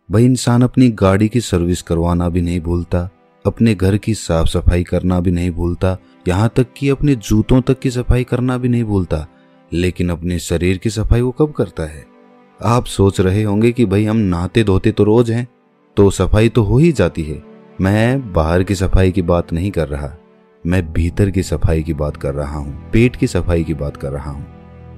भाई इंसान अपनी गाड़ी की सर्विस करवाना भी नहीं भूलता, अपने घर की साफ सफाई करना भी नहीं भूलता, यहाँ तक कि अपने जूतों तक की सफाई करना भी नहीं भूलता। लेकिन अपने शरीर की सफाई वो कब करता है? आप सोच रहे होंगे कि भाई हम नहाते धोते तो रोज हैं, तो सफाई तो हो ही जाती है। मैं बाहर की सफाई की बात नहीं कर रहा, मैं भीतर की सफाई की बात कर रहा हूँ, पेट की सफाई की बात कर रहा हूँ।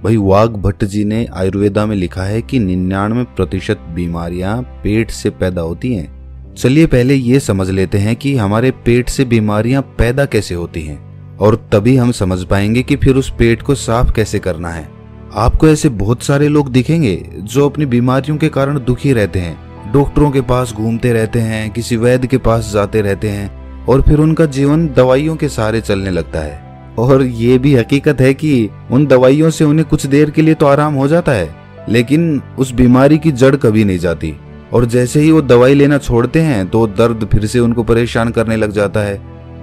भाई वाघ भट्ट जी ने आयुर्वेदा में लिखा है कि 99% बीमारियां पेट से पैदा होती हैं। चलिए पहले ये समझ लेते हैं कि हमारे पेट से बीमारियां पैदा कैसे होती हैं, और तभी हम समझ पाएंगे कि फिर उस पेट को साफ कैसे करना है। आपको ऐसे बहुत सारे लोग दिखेंगे जो अपनी बीमारियों के कारण दुखी रहते हैं, डॉक्टरों के पास घूमते रहते हैं, किसी वैद्य के पास जाते रहते हैं, और फिर उनका जीवन दवाइयों के सहारे चलने लगता है। और ये भी हकीकत है कि उन दवाइयों से उन्हें कुछ देर के लिए तो आराम हो जाता है, लेकिन उस बीमारी की जड़ कभी नहीं जाती। और जैसे ही वो दवाई लेना छोड़ते हैं तो दर्द फिर से उनको परेशान करने लग जाता है।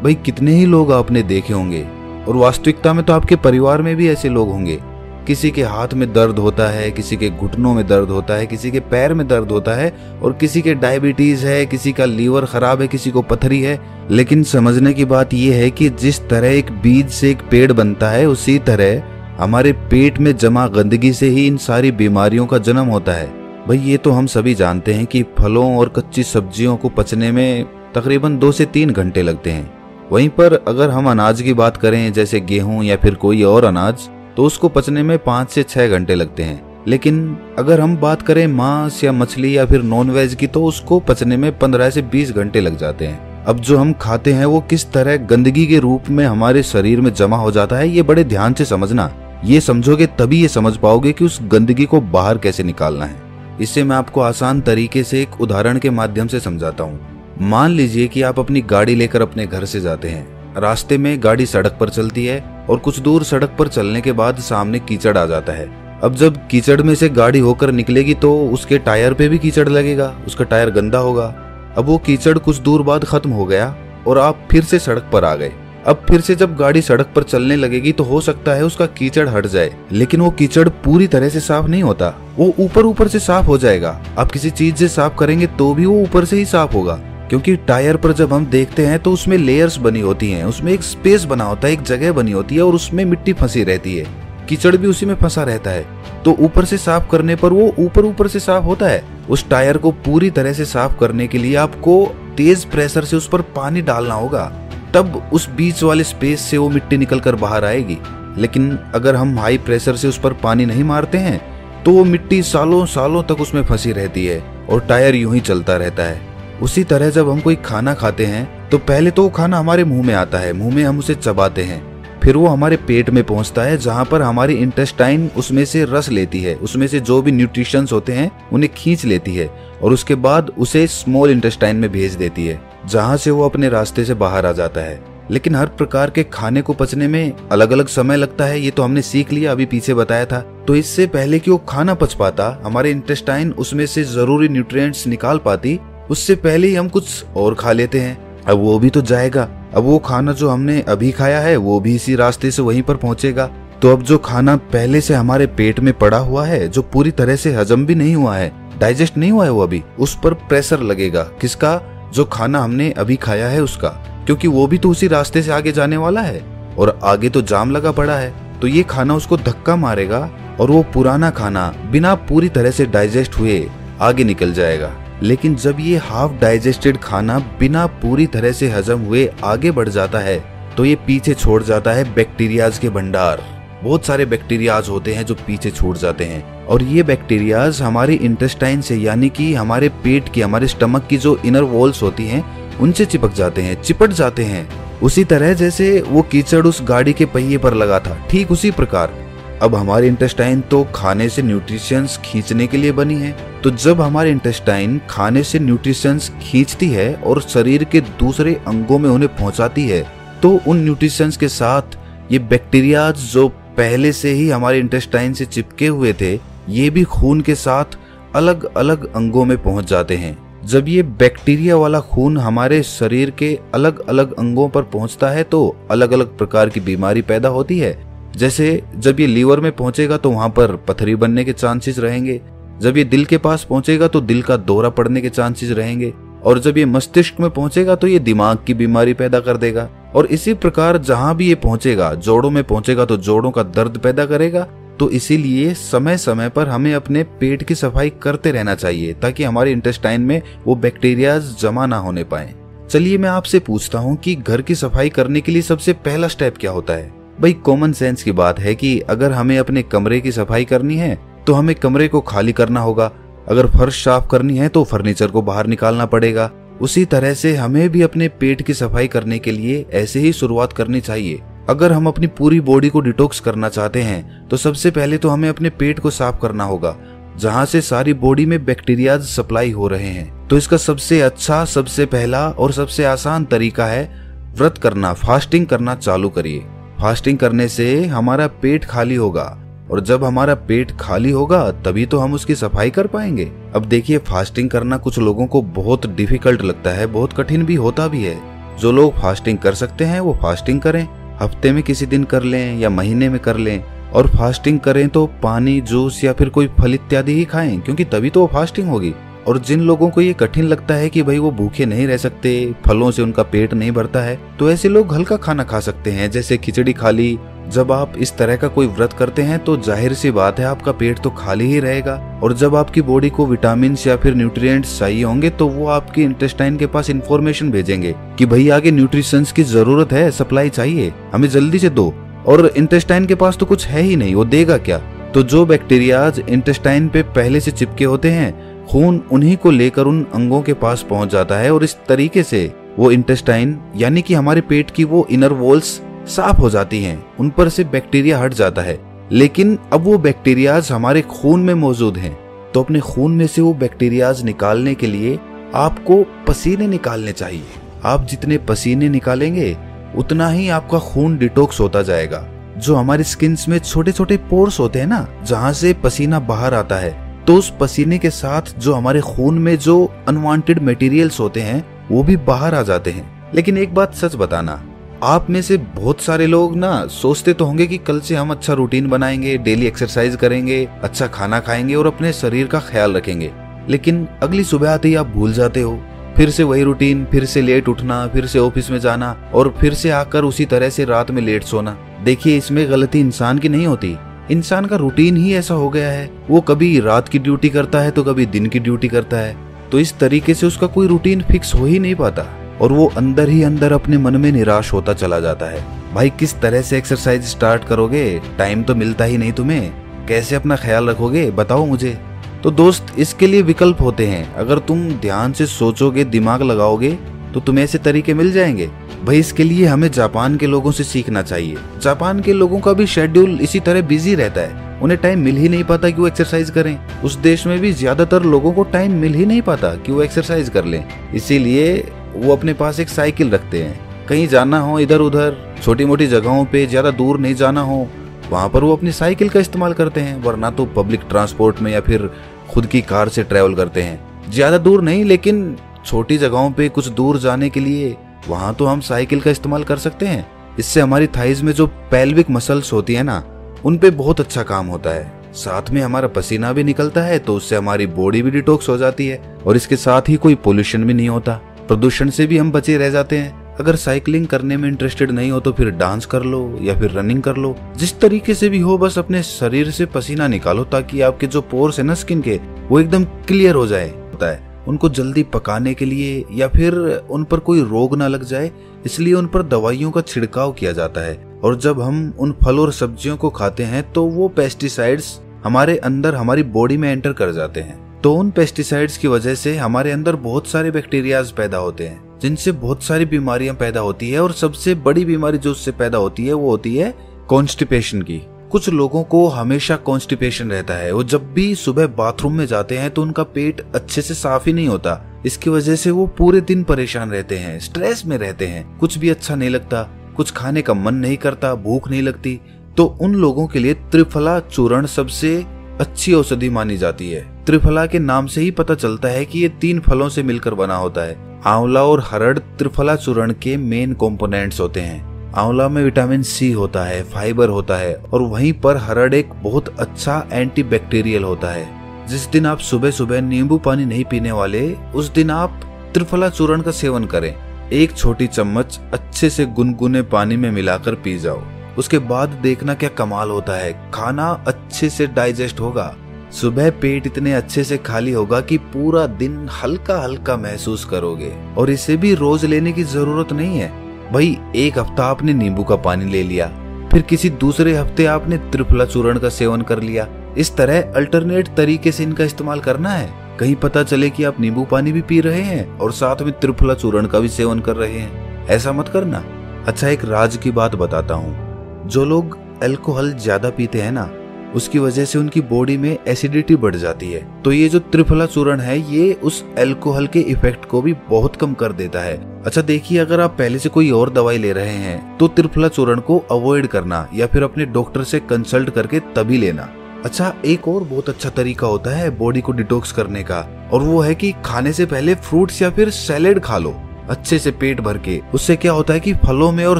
भाई कितने ही लोग आपने देखे होंगे, और वास्तविकता में तो आपके परिवार में भी ऐसे लोग होंगे। किसी के हाथ में दर्द होता है, किसी के घुटनों में दर्द होता है, किसी के पैर में दर्द होता है, और किसी के डायबिटीज है, किसी का लीवर खराब है, किसी को पथरी है। लेकिन समझने की बात यह है कि जिस तरह एक बीज से एक पेड़ बनता है, उसी तरह हमारे पेट में जमा गंदगी से ही इन सारी बीमारियों का जन्म होता है। भाई ये तो हम सभी जानते हैं कि फलों और कच्ची सब्जियों को पचने में तकरीबन 2 से 3 घंटे लगते हैं। वहीं पर अगर हम अनाज की बात करें, जैसे गेहूं या फिर कोई और अनाज, तो उसको पचने में 5 से 6 घंटे लगते हैं। लेकिन अगर हम बात करें मांस या मछली या फिर नॉन वेज की, तो उसको पचने में 15 से 20 घंटे लग जाते हैं। अब जो हम खाते हैं वो किस तरह गंदगी के रूप में हमारे शरीर में जमा हो जाता है, ये बड़े ध्यान से समझना। ये समझोगे तभी ये समझ पाओगे कि उस गंदगी को बाहर कैसे निकालना है। इससे मैं आपको आसान तरीके से एक उदाहरण के माध्यम से समझाता हूँ। मान लीजिए कि आप अपनी गाड़ी लेकर अपने घर से जाते हैं। रास्ते में गाड़ी सड़क पर चलती है, और कुछ दूर सड़क पर चलने के बाद सामने कीचड़ आ जाता है। अब जब कीचड़ में से गाड़ी होकर निकलेगी तो उसके टायर पे भी कीचड़ लगेगा, उसका टायर गंदा होगा। अब वो कीचड़ कुछ दूर बाद खत्म हो गया और आप फिर से सड़क पर आ गए। अब फिर से जब गाड़ी सड़क पर चलने लगेगी तो हो सकता है उसका कीचड़ हट जाए, लेकिन वो कीचड़ पूरी तरह से साफ नहीं होता, वो ऊपर ऊपर से साफ हो जाएगा। आप किसी चीज से साफ करेंगे तो भी वो ऊपर से ही साफ होगा, क्योंकि टायर पर जब हम देखते हैं तो उसमें लेयर्स बनी होती हैं, उसमें एक स्पेस बना होता है, एक जगह बनी होती है, और उसमें मिट्टी फंसी रहती है, कीचड़ भी उसी में फंसा रहता है। तो ऊपर से साफ करने पर वो ऊपर ऊपर से साफ होता है। उस टायर को पूरी तरह से साफ करने के लिए आपको तेज प्रेशर से उस पर पानी डालना होगा, तब उस बीच वाले स्पेस से वो मिट्टी निकल कर बाहर आएगी। लेकिन अगर हम हाई प्रेशर से उस पर पानी नहीं मारते हैं तो वो मिट्टी सालों सालों तक उसमें फंसी रहती है और टायर यूं ही चलता रहता है। उसी तरह जब हम कोई खाना खाते हैं तो पहले तो वो खाना हमारे मुंह में आता है, मुंह में हम उसे चबाते हैं, फिर वो हमारे पेट में पहुंचता है, जहां पर हमारी इंटेस्टाइन उसमें से रस लेती है, उसमें से जो भी न्यूट्रिशंस होते हैं उन्हें खींच लेती है, और उसके बाद उसे स्मॉल इंटेस्टाइन में भेज देती है, जहां से वो अपने रास्ते से बाहर आ जाता है। लेकिन हर प्रकार के खाने को पचने में अलग अलग समय लगता है, ये तो हमने सीख लिया, अभी पीछे बताया था। तो इससे पहले कि वो खाना पच पाता, हमारे इंटेस्टाइन उसमें से जरूरी न्यूट्रिएंट्स निकाल पाती, उससे पहले ही हम कुछ और खा लेते हैं। अब वो भी तो जाएगा, अब वो खाना जो हमने अभी खाया है वो भी इसी रास्ते से वहीं पर पहुंचेगा। तो अब जो खाना पहले से हमारे पेट में पड़ा हुआ है, जो पूरी तरह से हजम भी नहीं हुआ है, डाइजेस्ट नहीं हुआ है, वो अभी उस पर प्रेशर लगेगा। किसका? जो खाना हमने अभी खाया है उसका, क्योंकि वो भी तो उसी रास्ते से आगे जाने वाला है, और आगे तो जाम लगा पड़ा है। तो ये खाना उसको धक्का मारेगा और वो पुराना खाना बिना पूरी तरह से डाइजेस्ट हुए आगे निकल जाएगा। लेकिन जब ये हाफ डाइजेस्टेड खाना बिना पूरी तरह से हजम हुए आगे बढ़ जाता है तो ये पीछे छोड़ जाता है बैक्टीरियाज के भंडार। बहुत सारे बैक्टीरियाज होते हैं जो पीछे छूट जाते हैं, और ये बैक्टीरियाज हमारे इंटेस्टाइन से, यानी कि हमारे पेट की, हमारे स्टमक की जो इनर वॉल्स होती हैं उनसे चिपक जाते हैं, चिपट जाते हैं। उसी तरह जैसे वो कीचड़ उस गाड़ी के पहिए पर लगा था, ठीक उसी प्रकार अब हमारी इंटेस्टाइन तो खाने से न्यूट्रिशंस खींचने के लिए बनी है। तो जब हमारी इंटेस्टाइन खाने से न्यूट्रिशंस खींचती है और शरीर के दूसरे अंगों में उन्हें पहुंचाती है, तो उन न्यूट्रिशंस के साथ ये बैक्टीरियाज जो पहले से ही हमारे इंटेस्टाइन से चिपके हुए थे, ये भी खून के साथ अलग अलग अंगों में पहुंच जाते हैं। जब ये बैक्टीरिया वाला खून हमारे शरीर के अलग अलग अंगों पर पहुंचता है तो अलग अलग प्रकार की बीमारी पैदा होती है। जैसे जब ये लीवर में पहुंचेगा तो वहां पर पथरी बनने के चांसेस रहेंगे, जब ये दिल के पास पहुंचेगा तो दिल का दौरा पड़ने के चांसेस रहेंगे, और जब ये मस्तिष्क में पहुंचेगा तो ये दिमाग की बीमारी पैदा कर देगा, और इसी प्रकार जहां भी ये पहुंचेगा, जोड़ों में पहुंचेगा तो जोड़ों का दर्द पैदा करेगा। तो इसीलिए समय समय पर हमें अपने पेट की सफाई करते रहना चाहिए ताकि हमारे इंटेस्टाइन में वो बैक्टीरिया जमा ना होने पाए। चलिए मैं आपसे पूछता हूँ कि घर की सफाई करने के लिए सबसे पहला स्टेप क्या होता है? भाई कॉमन सेंस की बात है कि अगर हमें अपने कमरे की सफाई करनी है तो हमें कमरे को खाली करना होगा। अगर फर्श साफ करनी है तो फर्नीचर को बाहर निकालना पड़ेगा। उसी तरह से हमें भी अपने पेट की सफाई करने के लिए ऐसे ही शुरुआत करनी चाहिए। अगर हम अपनी पूरी बॉडी को डिटॉक्स करना चाहते हैं तो सबसे पहले तो हमें अपने पेट को साफ करना होगा, जहां से सारी बॉडी में बैक्टीरिया सप्लाई हो रहे हैं। तो इसका सबसे अच्छा, सबसे पहला और सबसे आसान तरीका है व्रत करना, फास्टिंग करना चालू करिए। फास्टिंग करने से हमारा पेट खाली होगा, और जब हमारा पेट खाली होगा तभी तो हम उसकी सफाई कर पाएंगे। अब देखिए, फास्टिंग करना कुछ लोगों को बहुत डिफिकल्ट लगता है, बहुत कठिन भी होता भी है। जो लोग फास्टिंग कर सकते हैं वो फास्टिंग करें, हफ्ते में किसी दिन कर लें या महीने में कर लें। और फास्टिंग करें तो पानी, जूस या फिर कोई फल इत्यादि ही खाएं, क्योंकि तभी तो वो फास्टिंग होगी। और जिन लोगों को ये कठिन लगता है कि भाई वो भूखे नहीं रह सकते, फलों से उनका पेट नहीं भरता है, तो ऐसे लोग हल्का खाना खा सकते हैं, जैसे खिचड़ी खा ली। जब आप इस तरह का कोई व्रत करते हैं तो जाहिर सी बात है आपका पेट तो खाली ही रहेगा, और जब आपकी बॉडी को विटामिन या फिर न्यूट्रिएंट्स चाहिए होंगे तो वो आपके इंटेस्टाइन के पास इंफॉर्मेशन भेजेंगे कि भाई आगे न्यूट्रिशंस की जरूरत है, सप्लाई चाहिए, हमें जल्दी से दो। और इंटेस्टाइन के पास तो कुछ है ही नहीं, वो देगा क्या? तो जो बैक्टीरियाज इंटेस्टाइन पे पहले से चिपके होते हैं, खून उन्हीं को लेकर उन अंगों के पास पहुंच जाता है, और इस तरीके से वो इंटेस्टाइन यानी कि हमारे पेट की वो इनर वॉल्स साफ हो जाती हैं, उन पर से बैक्टीरिया हट जाता है। लेकिन अब वो बैक्टीरियाज हमारे खून में मौजूद हैं, तो अपने खून में से वो बैक्टीरियाज निकालने के लिए आपको पसीने निकालने चाहिए। आप जितने पसीने निकालेंगे उतना ही आपका खून डिटॉक्स होता जाएगा। जो हमारी स्किन्स में छोटे छोटे पोर्स होते हैं ना, जहां से पसीना बाहर आता है, तो उस पसीने के साथ जो हमारे खून में जो अनवांटेड मटेरियल्स होते हैं वो भी बाहर आ जाते हैं। लेकिन एक बात सच बताना, आप में से बहुत सारे लोग ना सोचते तो होंगे कि कल से हम अच्छा रूटीन बनाएंगे, डेली एक्सरसाइज करेंगे, अच्छा खाना खाएंगे और अपने शरीर का ख्याल रखेंगे। लेकिन अगली सुबह आते ही आप भूल जाते हो, फिर से वही रूटीन, फिर से लेट उठना, फिर से ऑफिस में जाना, और फिर से आकर उसी तरह से रात में लेट सोना। देखिए, इसमें गलती इंसान की नहीं होती, इंसान का रूटीन ही ऐसा हो गया है। वो कभी रात की ड्यूटी करता है तो कभी दिन की ड्यूटी करता है, तो इस तरीके से उसका कोई रूटीन फिक्स हो ही नहीं पाता, और वो अंदर ही अंदर अपने मन में निराश होता चला जाता है। भाई किस तरह से एक्सरसाइज स्टार्ट करोगे? टाइम तो मिलता ही नहीं तुम्हें, कैसे अपना ख्याल रखोगे बताओ मुझे। तो दोस्त, इसके लिए विकल्प होते हैं। अगर तुम ध्यान से सोचोगे, दिमाग लगाओगे, तो तुम्हें ऐसे तरीके मिल जाएंगे। भाई इसके लिए हमें जापान के लोगों से सीखना चाहिए। जापान के लोगों का भी शेड्यूल इसी तरह बिजी रहता है, उन्हें टाइम मिल ही नहीं पाता कि वो एक्सरसाइज करें। उस देश में भी ज्यादातर लोगों को टाइम मिल ही नहीं पाता कि वो एक्सरसाइज कर लें, इसीलिए वो अपने पास एक साइकिल रखते हैं। कहीं जाना हो इधर उधर, छोटी मोटी जगहों पे, ज्यादा दूर नहीं जाना हो, वहां पर वो अपनी साइकिल का इस्तेमाल करते हैं, वरना तो पब्लिक ट्रांसपोर्ट में या फिर खुद की कार से ट्रेवल करते हैं। ज्यादा दूर नहीं, लेकिन छोटी जगहों पे कुछ दूर जाने के लिए वहां तो हम साइकिल का इस्तेमाल कर सकते हैं। इससे हमारी थाइज में जो पेल्विक मसल्स होती है ना, उन पे बहुत अच्छा काम होता है। साथ में हमारा पसीना भी निकलता है, तो उससे हमारी बॉडी भी डिटॉक्स हो जाती है, और इसके साथ ही कोई पोल्यूशन भी नहीं होता, प्रदूषण से भी हम बचे रह जाते हैं। अगर साइकिलिंग करने में इंटरेस्टेड नहीं हो तो फिर डांस कर लो या फिर रनिंग कर लो, जिस तरीके से भी हो, बस अपने शरीर से पसीना निकालो ताकि आपके जो पोर्स है ना स्किन के, वो एकदम क्लियर हो जाए। होता है उनको जल्दी पकाने के लिए या फिर उन पर कोई रोग ना लग जाए, इसलिए उन पर दवाइयों का छिड़काव किया जाता है। और जब हम उन फल और सब्जियों को खाते हैं तो वो पेस्टिसाइड्स हमारे अंदर, हमारी बॉडी में एंटर कर जाते हैं। तो उन पेस्टिसाइड्स की वजह से हमारे अंदर बहुत सारे बैक्टीरियाज पैदा होते हैं, जिनसे बहुत सारी बीमारियां पैदा होती है। और सबसे बड़ी बीमारी जो उससे पैदा होती है वो होती है कॉन्स्टिपेशन की। कुछ लोगों को हमेशा कॉन्स्टिपेशन रहता है, वो जब भी सुबह बाथरूम में जाते हैं तो उनका पेट अच्छे से साफ ही नहीं होता। इसकी वजह से वो पूरे दिन परेशान रहते हैं, स्ट्रेस में रहते हैं, कुछ भी अच्छा नहीं लगता, कुछ खाने का मन नहीं करता, भूख नहीं लगती। तो उन लोगों के लिए त्रिफला चूर्ण सबसे अच्छी औषधि मानी जाती है। त्रिफला के नाम से ही पता चलता है कि ये 3 फलों से मिलकर बना होता है। आंवला और हरड़ त्रिफला चूर्ण के मेन कंपोनेंट्स होते हैं। आंवला में विटामिन सी होता है, फाइबर होता है, और वहीं पर हरड़ एक बहुत अच्छा एंटीबैक्टीरियल होता है। जिस दिन आप सुबह सुबह नींबू पानी नहीं पीने वाले, उस दिन आप त्रिफला चूर्ण का सेवन करें। 1 छोटी चम्मच अच्छे से गुनगुने पानी में मिलाकर पी जाओ। उसके बाद देखना क्या कमाल होता है, खाना अच्छे से डाइजेस्ट होगा। सुबह पेट इतने अच्छे से खाली होगा कि पूरा दिन हल्का हल्का महसूस करोगे। और इसे भी रोज लेने की जरूरत नहीं है भाई। एक हफ्ता आपने नींबू का पानी ले लिया, फिर किसी दूसरे हफ्ते आपने त्रिफला चूर्ण का सेवन कर लिया। इस तरह अल्टरनेट तरीके से इनका इस्तेमाल करना है। कहीं पता चले कि आप नींबू पानी भी पी रहे हैं और साथ में त्रिफला चूर्ण का भी सेवन कर रहे हैं। ऐसा मत करना। अच्छा, एक राज की बात बताता हूँ। जो लोग अल्कोहल ज्यादा पीते हैं ना, उसकी वजह से उनकी बॉडी में एसिडिटी बढ़ जाती है। तो ये जो त्रिफला चूर्ण है, ये उस अल्कोहल के इफेक्ट को भी बहुत कम कर देता है। अच्छा देखिए, अगर आप पहले से कोई और दवाई ले रहे हैं तो त्रिफला चूर्ण को अवॉइड करना या फिर अपने डॉक्टर से कंसल्ट करके तभी लेना। अच्छा, एक और बहुत अच्छा तरीका होता है बॉडी को डिटॉक्स करने का, और वो है कि खाने से पहले फ्रूट्स या फिर सैलेड खा लो अच्छे से पेट भर के। उससे क्या होता है कि फलों में और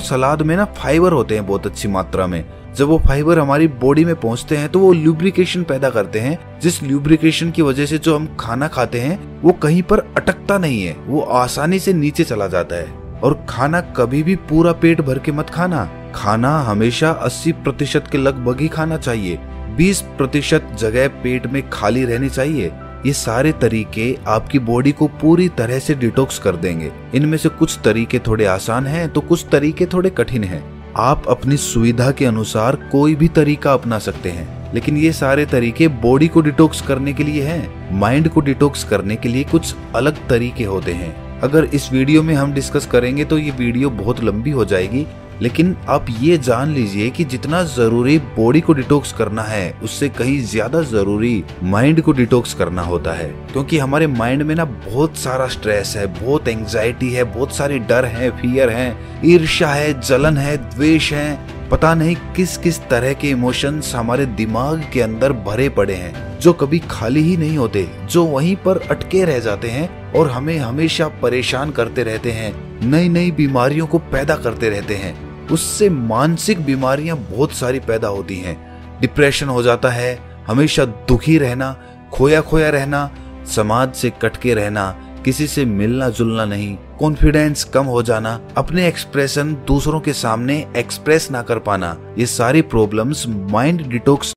सलाद में ना फाइबर होते हैं बहुत अच्छी मात्रा में। जब वो फाइबर हमारी बॉडी में पहुंचते हैं तो वो ल्यूब्रिकेशन पैदा करते हैं, जिस ल्यूब्रिकेशन की वजह से जो हम खाना खाते हैं वो कहीं पर अटकता नहीं है, वो आसानी से नीचे चला जाता है। और खाना कभी भी पूरा पेट भर के मत खाना। खाना हमेशा 80% के लगभग ही खाना चाहिए। 20% जगह पेट में खाली रहनी चाहिए। ये सारे तरीके आपकी बॉडी को पूरी तरह से डिटॉक्स कर देंगे। इनमें से कुछ तरीके थोड़े आसान हैं तो कुछ तरीके थोड़े कठिन हैं। आप अपनी सुविधा के अनुसार कोई भी तरीका अपना सकते हैं, लेकिन ये सारे तरीके बॉडी को डिटॉक्स करने के लिए हैं। माइंड को डिटॉक्स करने के लिए कुछ अलग तरीके होते हैं। अगर इस वीडियो में हम डिस्कस करेंगे तो ये वीडियो बहुत लंबी हो जाएगी, लेकिन आप ये जान लीजिए कि जितना जरूरी बॉडी को डिटॉक्स करना है, उससे कहीं ज्यादा जरूरी माइंड को डिटॉक्स करना होता है। क्योंकि हमारे माइंड में ना बहुत सारा स्ट्रेस है, बहुत एंजाइटी है, बहुत सारे डर है, फियर है, ईर्ष्या है, जलन है, द्वेष है, पता नहीं किस किस तरह के इमोशंस हमारे दिमाग के अंदर भरे पड़े हैं, जो कभी खाली ही नहीं होते, जो वहीं पर अटके रह जाते हैं और हमें हमेशा परेशान करते रहते हैं, नई नई बीमारियों को पैदा करते रहते हैं। उससे मानसिक बीमारियां बहुत सारी पैदा होती हैं। डिप्रेशन हो जाता है, हमेशा दुखी रहना, खोया खोया रहना, समाज से कटके रहना, किसी से मिलना जुलना नहीं, कॉन्फिडेंस कम हो जाना, अपने एक्सप्रेशन दूसरों के सामने एक्सप्रेस ना कर पाना, ये सारी प्रॉब्लम्स माइंड डिटॉक्स